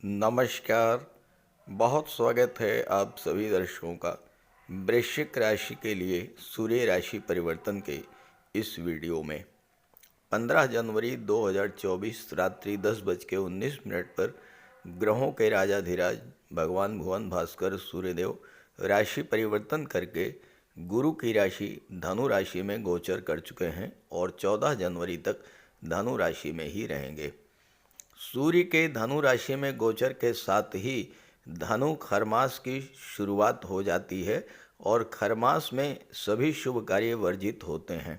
नमस्कार। बहुत स्वागत है आप सभी दर्शकों का वृश्चिक राशि के लिए सूर्य राशि परिवर्तन के इस वीडियो में। 15 जनवरी 2024 रात्रि 10:19 पर ग्रहों के राजाधिराज भगवान भुवन भास्कर सूर्यदेव राशि परिवर्तन करके गुरु की राशि धनु राशि में गोचर कर चुके हैं और 14 जनवरी तक धनु राशि में ही रहेंगे। सूर्य के धनु राशि में गोचर के साथ ही धनु खरमास की शुरुआत हो जाती है और खरमास में सभी शुभ कार्य वर्जित होते हैं।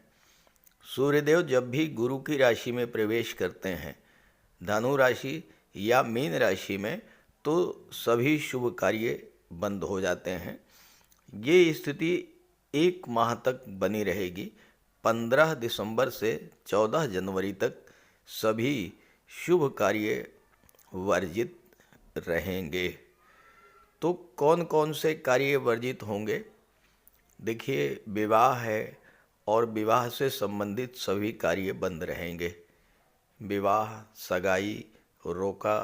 सूर्यदेव जब भी गुरु की राशि में प्रवेश करते हैं, धनु राशि या मीन राशि में, तो सभी शुभ कार्य बंद हो जाते हैं। ये स्थिति 1 माह तक बनी रहेगी। 15 दिसंबर से 14 जनवरी तक सभी शुभ कार्य वर्जित रहेंगे। तो कौन कौन से कार्य वर्जित होंगे? देखिए, विवाह है और विवाह से संबंधित सभी कार्य बंद रहेंगे। विवाह, सगाई, रोका,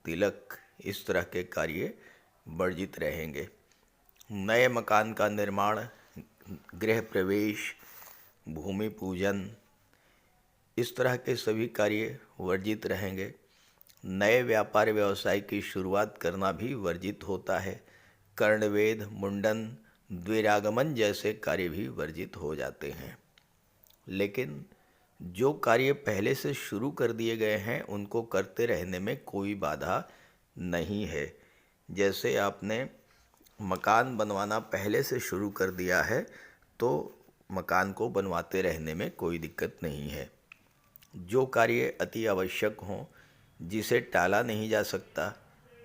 तिलक, इस तरह के कार्य वर्जित रहेंगे। नए मकान का निर्माण, गृह प्रवेश, भूमि पूजन, इस तरह के सभी कार्य वर्जित रहेंगे। नए व्यापार व्यवसाय की शुरुआत करना भी वर्जित होता है। कर्णवेध, मुंडन, द्विरागमन जैसे कार्य भी वर्जित हो जाते हैं। लेकिन जो कार्य पहले से शुरू कर दिए गए हैं उनको करते रहने में कोई बाधा नहीं है। जैसे आपने मकान बनवाना पहले से शुरू कर दिया है तो मकान को बनवाते रहने में कोई दिक्कत नहीं है। जो कार्य अति आवश्यक हों, जिसे टाला नहीं जा सकता,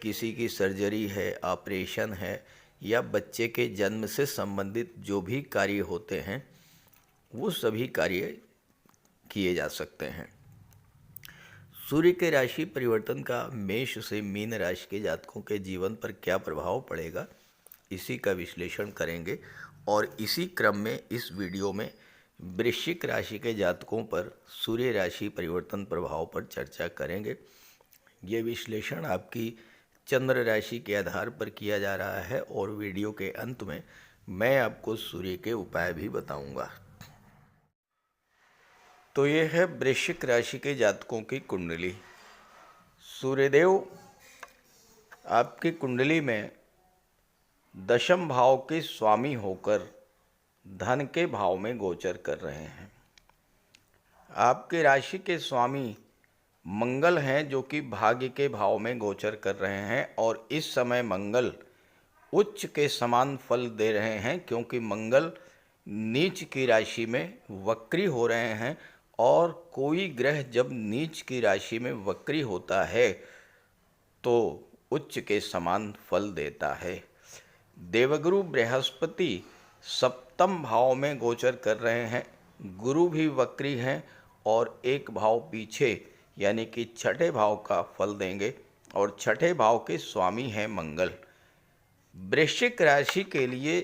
किसी की सर्जरी है, ऑपरेशन है या बच्चे के जन्म से संबंधित जो भी कार्य होते हैं, वो सभी कार्य किए जा सकते हैं। सूर्य के राशि परिवर्तन का मेष से मीन राशि के जातकों के जीवन पर क्या प्रभाव पड़ेगा, इसी का विश्लेषण करेंगे। और इसी क्रम में इस वीडियो में वृश्चिक राशि के जातकों पर सूर्य राशि परिवर्तन प्रभाव पर चर्चा करेंगे। ये विश्लेषण आपकी चंद्र राशि के आधार पर किया जा रहा है और वीडियो के अंत में मैं आपको सूर्य के उपाय भी बताऊंगा। तो ये है वृश्चिक राशि के जातकों की कुंडली। सूर्यदेव आपकी कुंडली में दशम भाव के स्वामी होकर धन के भाव में गोचर कर रहे हैं। आपके राशि के स्वामी मंगल हैं जो कि भाग्य के भाव में गोचर कर रहे हैं और इस समय मंगल उच्च के समान फल दे रहे हैं, क्योंकि मंगल नीच की राशि में वक्री हो रहे हैं और कोई ग्रह जब नीच की राशि में वक्री होता है तो उच्च के समान फल देता है। देवगुरु बृहस्पति सप्तम भाव में गोचर कर रहे हैं। गुरु भी वक्री हैं और एक भाव पीछे यानी कि छठे भाव का फल देंगे और छठे भाव के स्वामी हैं मंगल। वृश्चिक राशि के लिए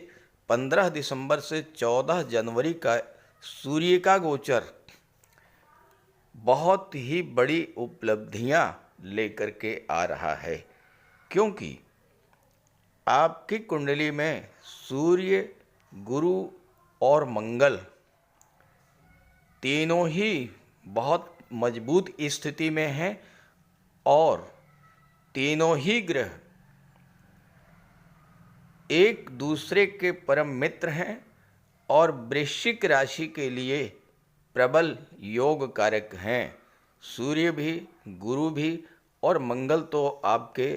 15 दिसंबर से 14 जनवरी का सूर्य का गोचर बहुत ही बड़ी उपलब्धियां लेकर के आ रहा है, क्योंकि आपकी कुंडली में सूर्य, गुरु और मंगल तीनों ही बहुत मजबूत स्थिति में हैं और तीनों ही ग्रह एक दूसरे के परम मित्र हैं और वृश्चिक राशि के लिए प्रबल योग कारक हैं। सूर्य भी, गुरु भी और मंगल तो आपके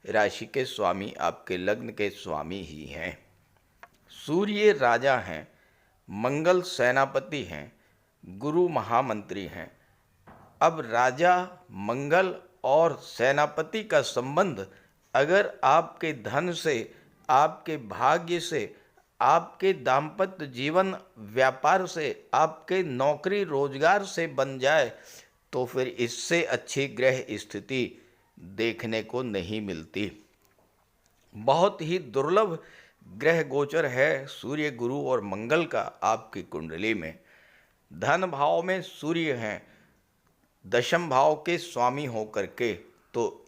राशि के स्वामी, आपके लग्न के स्वामी ही हैं। सूर्य राजा हैं, मंगल सेनापति हैं, गुरु महामंत्री हैं। अब राजा, मंगल और सेनापति का संबंध अगर आपके धन से, आपके भाग्य से, आपके दाम्पत्य जीवन, व्यापार से, आपके नौकरी रोजगार से बन जाए तो फिर इससे अच्छी ग्रह स्थिति देखने को नहीं मिलती। बहुत ही दुर्लभ ग्रह गोचर है सूर्य, गुरु और मंगल का आपकी कुंडली में। धन भाव में सूर्य हैं, दशम भाव के स्वामी होकर के, तो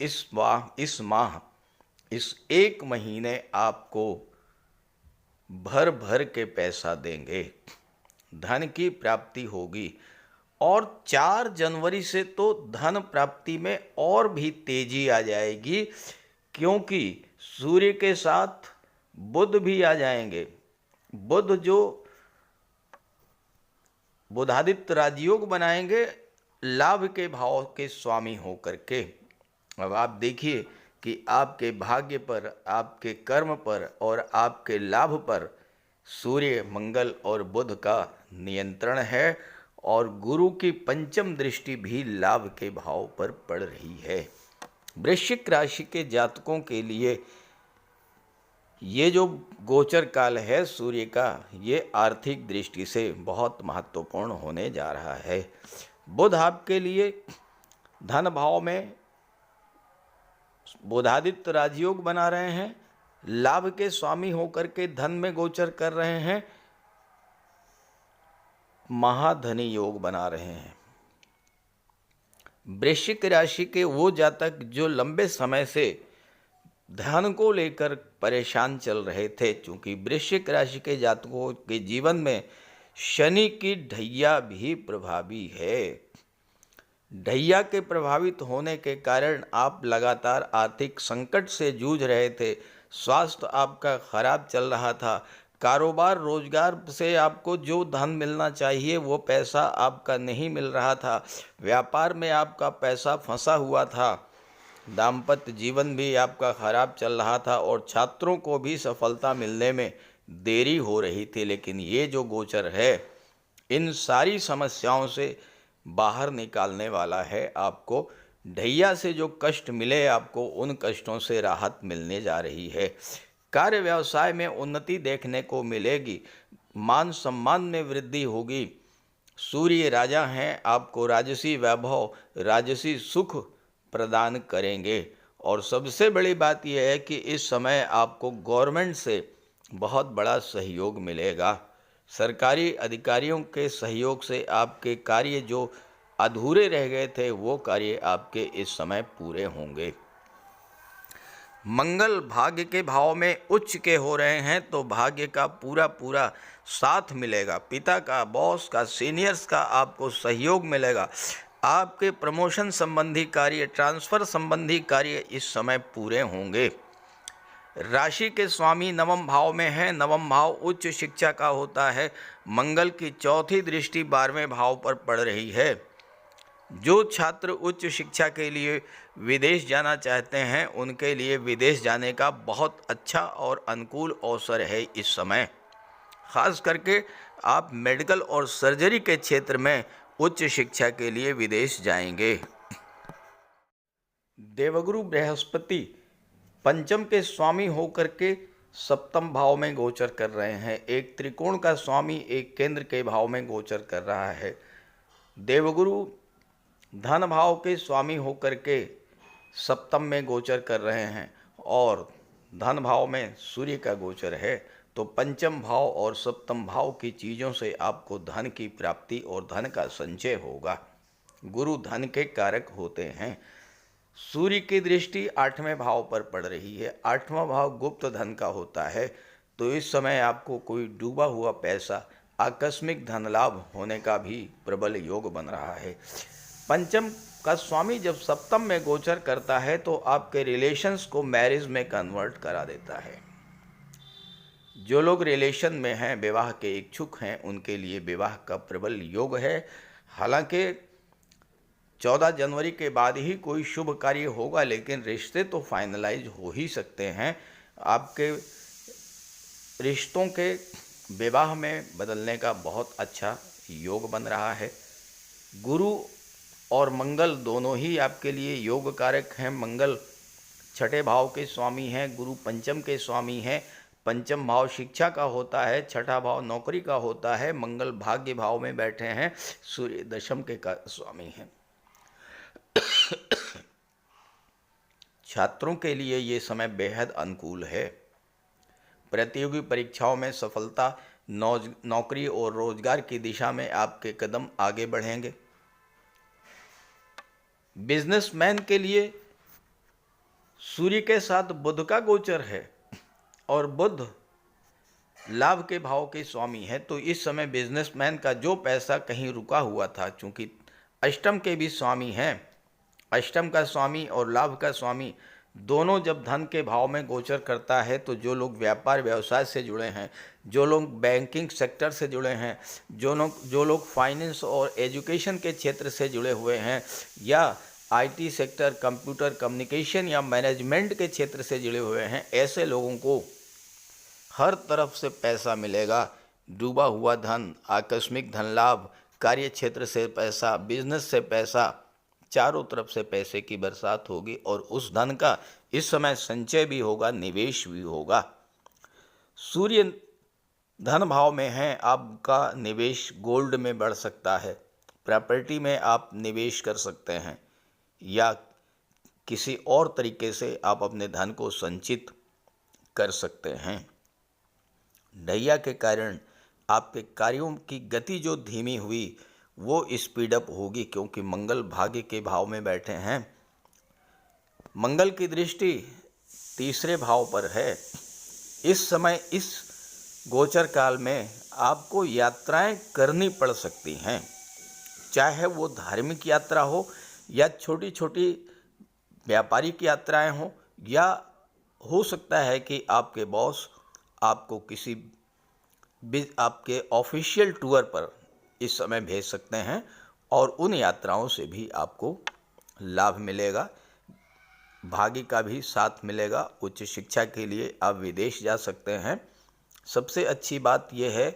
इस एक महीने आपको भर भर के पैसा देंगे, धन की प्राप्ति होगी। और 4 जनवरी से तो धन प्राप्ति में और भी तेजी आ जाएगी, क्योंकि सूर्य के साथ बुध भी आ जाएंगे। बुध जो बुधादित्य राजयोग बनाएंगे लाभ के भाव के स्वामी होकर के। अब आप देखिए कि आपके भाग्य पर, आपके कर्म पर और आपके लाभ पर सूर्य, मंगल और बुध का नियंत्रण है, और गुरु की पंचम दृष्टि भी लाभ के भाव पर पड़ रही है। वृश्चिक राशि के जातकों के लिए ये जो गोचर काल है सूर्य का, ये आर्थिक दृष्टि से बहुत महत्वपूर्ण होने जा रहा है। बुध आपके लिए धन भाव में बुधादित्य राजयोग बना रहे हैं, लाभ के स्वामी होकर के धन में गोचर कर रहे हैं, महाधनी योग बना रहे हैं। वृश्चिक राशि के वो जातक जो लंबे समय से धन को लेकर परेशान चल रहे थे, क्योंकि वृश्चिक राशि के जातकों के जीवन में शनि की ढैया भी प्रभावी है। ढैया के प्रभावित होने के कारण आप लगातार आर्थिक संकट से जूझ रहे थे, स्वास्थ्य आपका खराब चल रहा था, कारोबार रोजगार से आपको जो धन मिलना चाहिए वो पैसा आपका नहीं मिल रहा था, व्यापार में आपका पैसा फंसा हुआ था, दाम्पत्य जीवन भी आपका खराब चल रहा था और छात्रों को भी सफलता मिलने में देरी हो रही थी। लेकिन ये जो गोचर है इन सारी समस्याओं से बाहर निकालने वाला है। आपको ढैया से जो कष्ट मिले, आपको उन कष्टों से राहत मिलने जा रही है। कार्य व्यवसाय में उन्नति देखने को मिलेगी, मान सम्मान में वृद्धि होगी। सूर्य राजा हैं, आपको राजसी वैभव, राजसी सुख प्रदान करेंगे। और सबसे बड़ी बात यह है कि इस समय आपको गवर्नमेंट से बहुत बड़ा सहयोग मिलेगा। सरकारी अधिकारियों के सहयोग से आपके कार्य जो अधूरे रह गए थे वो कार्य आपके इस समय पूरे होंगे। मंगल भाग्य के भाव में उच्च के हो रहे हैं, तो भाग्य का पूरा साथ मिलेगा। पिता का, बॉस का, सीनियर्स का आपको सहयोग मिलेगा। आपके प्रमोशन संबंधी कार्य, ट्रांसफ़र संबंधी कार्य इस समय पूरे होंगे। राशि के स्वामी नवम भाव में है। नवम भाव उच्च शिक्षा का होता है। मंगल की चौथी दृष्टि 12वें भाव पर पड़ रही है। जो छात्र उच्च शिक्षा के लिए विदेश जाना चाहते हैं उनके लिए विदेश जाने का बहुत अच्छा और अनुकूल अवसर है इस समय। खास करके आप मेडिकल और सर्जरी के क्षेत्र में उच्च शिक्षा के लिए विदेश जाएंगे। देवगुरु बृहस्पति पंचम के स्वामी होकर के सप्तम भाव में गोचर कर रहे हैं। एक त्रिकोण का स्वामी एक केंद्र के भाव में गोचर कर रहा है। देवगुरु धन भाव के स्वामी होकर के सप्तम में गोचर कर रहे हैं और धन भाव में सूर्य का गोचर है, तो पंचम भाव और सप्तम भाव की चीज़ों से आपको धन की प्राप्ति और धन का संचय होगा। गुरु धन के कारक होते हैं। सूर्य की दृष्टि 8वें भाव पर पड़ रही है। 8वां भाव गुप्त धन का होता है, तो इस समय आपको कोई डूबा हुआ पैसा, आकस्मिक धन लाभ होने का भी प्रबल योग बन रहा है। पंचम का स्वामी जब सप्तम में गोचर करता है तो आपके रिलेशंस को मैरिज में कन्वर्ट करा देता है। जो लोग रिलेशन में हैं, विवाह के इच्छुक हैं, उनके लिए विवाह का प्रबल योग है। हालांकि 14 जनवरी के बाद ही कोई शुभ कार्य होगा, लेकिन रिश्ते तो फाइनलाइज हो ही सकते हैं। आपके रिश्तों के विवाह में बदलने का बहुत अच्छा योग बन रहा है। गुरु और मंगल दोनों ही आपके लिए योग कारक हैं। मंगल 6ठे भाव के स्वामी हैं, गुरु पंचम के स्वामी हैं। पंचम भाव शिक्षा का होता है, 6ठा भाव नौकरी का होता है। मंगल भाग्य भाव में बैठे हैं, सूर्य दशम के का स्वामी हैं। छात्रों के लिए ये समय बेहद अनुकूल है। प्रतियोगी परीक्षाओं में सफलता, नौकरी और रोजगार की दिशा में आपके कदम आगे बढ़ेंगे। बिजनेसमैन के लिए सूर्य के साथ बुध का गोचर है और बुध लाभ के भाव के स्वामी है, तो इस समय बिजनेसमैन का जो पैसा कहीं रुका हुआ था, चूंकि अष्टम के भी स्वामी हैं, अष्टम का स्वामी और लाभ का स्वामी दोनों जब धन के भाव में गोचर करता है, तो जो लोग व्यापार व्यवसाय से जुड़े हैं, जो लोग बैंकिंग सेक्टर से जुड़े हैं, जो लोग फाइनेंस और एजुकेशन के क्षेत्र से जुड़े हुए हैं, या आईटी सेक्टर, कंप्यूटर कम्युनिकेशन या मैनेजमेंट के क्षेत्र से जुड़े हुए हैं, ऐसे लोगों को हर तरफ से पैसा मिलेगा। डूबा हुआ धन, आकस्मिक धन लाभ, कार्य क्षेत्र से पैसा, बिजनेस से पैसा, चारों तरफ से पैसे की बरसात होगी और उस धन का इस समय संचय भी होगा, निवेश भी होगा। सूर्य धन भाव में है, आपका निवेश गोल्ड में बढ़ सकता है, प्रॉपर्टी में आप निवेश कर सकते हैं, या किसी और तरीके से आप अपने धन को संचित कर सकते हैं। ढैया के कारण आपके कार्यों की गति जो धीमी हुई वो स्पीडअप होगी, क्योंकि मंगल भाग्य के भाव में बैठे हैं। मंगल की दृष्टि तीसरे भाव पर है। इस समय इस गोचर काल में आपको यात्राएं करनी पड़ सकती हैं, चाहे वो धार्मिक यात्रा हो या छोटी छोटी व्यापारिक यात्राएं हो, या हो सकता है कि आपके बॉस आपको किसी आपके ऑफिशियल टूर पर इस समय भेज सकते हैं और उन यात्राओं से भी आपको लाभ मिलेगा, भाग्य का भी साथ मिलेगा। उच्च शिक्षा के लिए आप विदेश जा सकते हैं। सबसे अच्छी बात यह है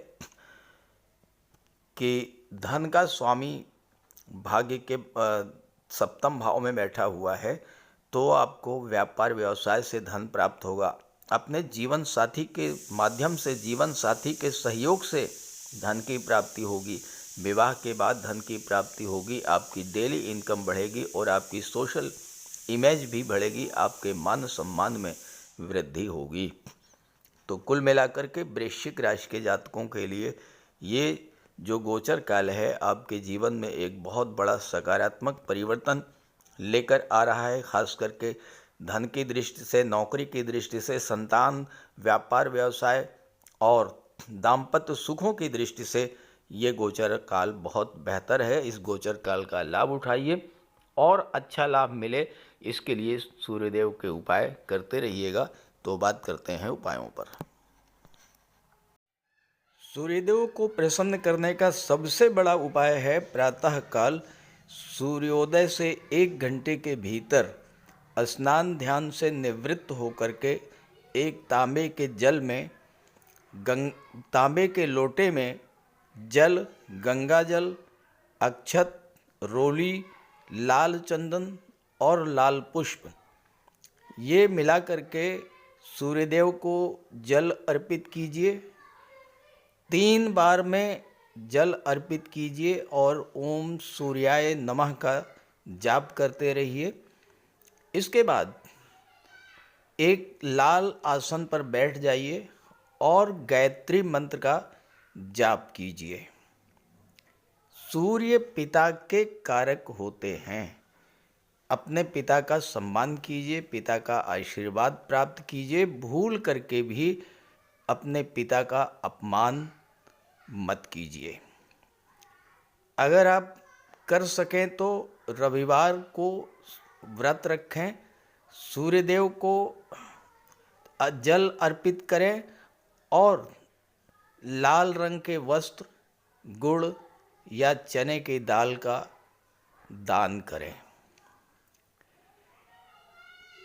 कि धन का स्वामी भाग्य के सप्तम भाव में बैठा हुआ है, तो आपको व्यापार व्यवसाय से धन प्राप्त होगा। अपने जीवन साथी के माध्यम से, जीवन साथी के सहयोग से धन की प्राप्ति होगी। विवाह के बाद धन की प्राप्ति होगी, आपकी डेली इनकम बढ़ेगी और आपकी सोशल इमेज भी बढ़ेगी, आपके मान सम्मान में वृद्धि होगी। तो कुल मिलाकर के वृश्चिक राशि के जातकों के लिए ये जो गोचर काल है आपके जीवन में एक बहुत बड़ा सकारात्मक परिवर्तन लेकर आ रहा है। खास करके धन की दृष्टि से, नौकरी की दृष्टि से, संतान, व्यापार व्यवसाय और दाम्पत्य सुखों की दृष्टि से ये गोचर काल बहुत बेहतर है। इस गोचर काल का लाभ उठाइए और अच्छा लाभ मिले, इसके लिए सूर्यदेव के उपाय करते रहिएगा। तो बात करते हैं उपायों पर। सूर्यदेव को प्रसन्न करने का सबसे बड़ा उपाय है प्रातः काल सूर्योदय से 1 घंटे के भीतर स्नान ध्यान से निवृत्त होकर के एक तांबे के जल में तांबे के लोटे में जल, गंगा जल, अक्षत, रोली, लाल चंदन और लाल पुष्प ये मिला करके सूर्यदेव को जल अर्पित कीजिए। 3 बार में जल अर्पित कीजिए और ओम सूर्याय नमः का जाप करते रहिए। इसके बाद एक लाल आसन पर बैठ जाइए और गायत्री मंत्र का जाप कीजिए। सूर्य पिता के कारक होते हैं। अपने पिता का सम्मान कीजिए, पिता का आशीर्वाद प्राप्त कीजिए। भूल करके भी अपने पिता का अपमान मत कीजिए। अगर आप कर सकें तो रविवार को व्रत रखें, सूर्यदेव को जल अर्पित करें और लाल रंग के वस्त्र, गुड़ या चने की दाल का दान करें।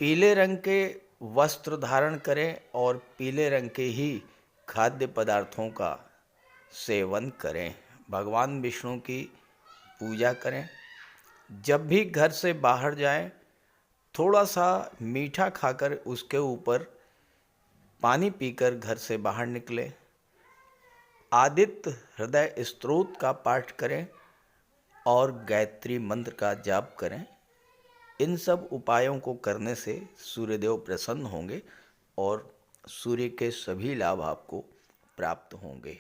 पीले रंग के वस्त्र धारण करें और पीले रंग के ही खाद्य पदार्थों का सेवन करें। भगवान विष्णु की पूजा करें। जब भी घर से बाहर जाएं, थोड़ा सा मीठा खाकर उसके ऊपर पानी पीकर घर से बाहर निकलें। आदित्य हृदय स्तोत्र का पाठ करें और गायत्री मंत्र का जाप करें। इन सब उपायों को करने से सूर्यदेव प्रसन्न होंगे और सूर्य के सभी लाभ आपको प्राप्त होंगे।